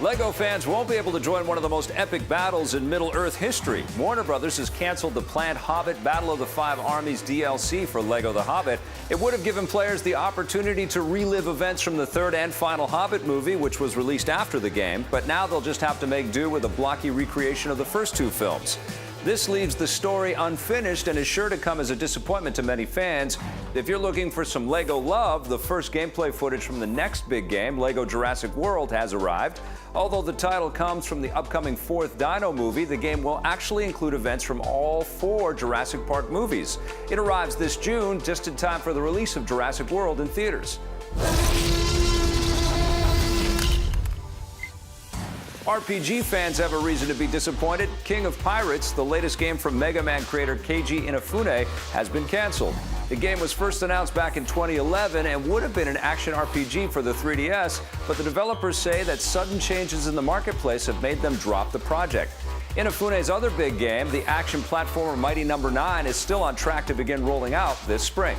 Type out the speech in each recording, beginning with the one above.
Lego fans won't be able to join one of the most epic battles in Middle-earth history. Warner Brothers has canceled the planned Hobbit Battle of the Five Armies DLC for Lego The Hobbit. It would have given players the opportunity to relive events from the third and final Hobbit movie, which was released after the game, but now they'll just have to make do with a blocky recreation of the first two films. This leaves the story unfinished and is sure to come as a disappointment to many fans. If you're looking for some Lego love, the first gameplay footage from the next big game, Lego Jurassic World, has arrived. Although the title comes from the upcoming fourth Dino movie, the game will actually include events from all four Jurassic Park movies. It arrives this June, just in time for the release of Jurassic World in theaters. RPG fans have a reason to be disappointed. King of Pirates, the latest game from Mega Man creator Keiji Inafune, has been canceled. The game was first announced back in 2011 and would have been an action RPG for the 3DS, but the developers say that sudden changes in the marketplace have made them drop the project. Inafune's other big game, the action platformer Mighty No. 9, is still on track to begin rolling out this spring.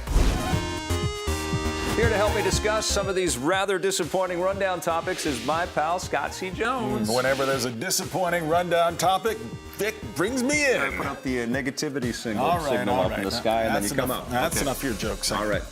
Here to help me discuss some of these rather disappointing rundown topics is my pal, Scott C. Jones. Whenever there's a disappointing rundown topic, Vic brings me in. I put up the negativity signal all up in the sky, and then you come enough. out. That's enough for your jokes. All right.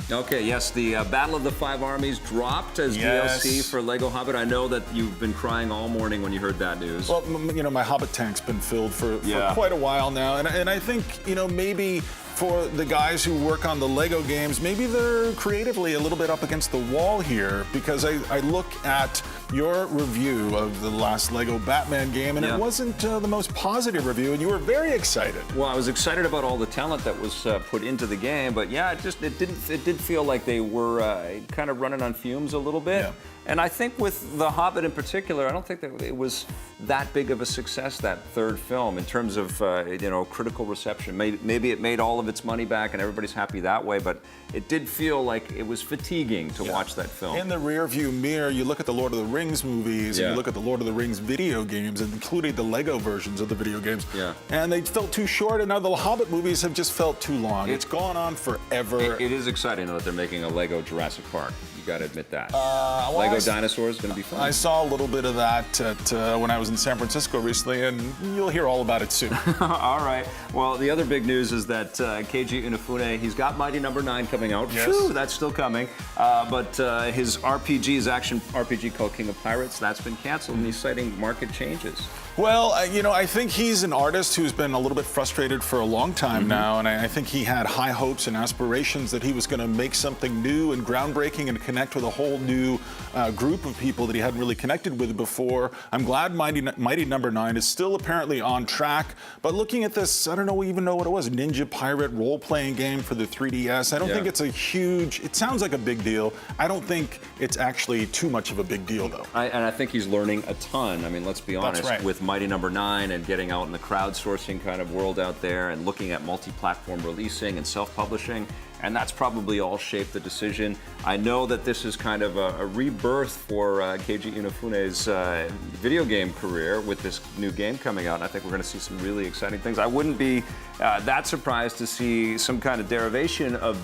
Okay, yes, the Battle of the Five Armies dropped as DLC for Lego Hobbit. I know that you've been crying all morning when you heard that news. Well, you know, my Hobbit tank's been filled for quite a while now, and I think, you know, maybe for the guys who work on the Lego games, maybe they're creatively a little bit up against the wall here, because I look at your review of the last Lego Batman game, and it wasn't the most positive review, and you were very excited. Well, I was excited about all the talent that was put into the game, but yeah, it did feel like they were kind of running on fumes a little bit. Yeah. And I think with The Hobbit in particular, I don't think that it was that big of a success, that third film, in terms of you know, critical reception. Maybe it made all of its money back and everybody's happy that way, but it did feel like it was fatiguing to watch that film. In the rearview mirror, you look at the Lord of the Rings movies, and you look at the Lord of the Rings video games, including the Lego versions of the video games, and they felt too short, and now the Hobbit movies have just felt too long. It's gone on forever. It is exciting that they're making a Lego Jurassic Park. You got to admit that. Lego dinosaurs going to be fun. I saw a little bit of that when I was in San Francisco recently, and you'll hear all about it soon. All right. Well, the other big news is that Keiji Inafune, he's got Mighty No. 9 coming out. Yes. Phew, that's still coming. But his his action RPG called King of Pirates, that's been canceled, and he's citing market changes. Well, you know, I think he's an artist who's been a little bit frustrated for a long time now, and I think he had high hopes and aspirations that he was going to make something new and groundbreaking and connect with a whole new group of people that he hadn't really connected with before. I'm glad Mighty No. 9 is still apparently on track, but looking at this, I don't even know what it was, Ninja Pirate role-playing game for the 3DS. I don't think it's a huge, it sounds like a big deal. I don't think it's actually too much of a big deal, though. And I think he's learning a ton. I mean, let's be honest, with Mighty No. 9 and getting out in the crowdsourcing kind of world out there and looking at multi-platform releasing and self-publishing, and that's probably all shaped the decision. I know that this is kind of a rebirth for Keiji Inafune's video game career with this new game coming out, and I think we're going to see some really exciting things. I wouldn't be that surprised to see some kind of derivation of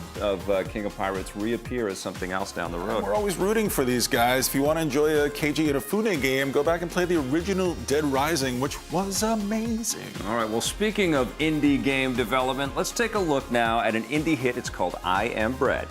King of Pirates reappear as something else down the road. We're always rooting for these guys. If you want to enjoy a Keiji Inafune game, go back and play the original Dead Rising, which was amazing. All right, well, speaking of indie game development, let's take a look now at an indie hit. It's called I Am Bread.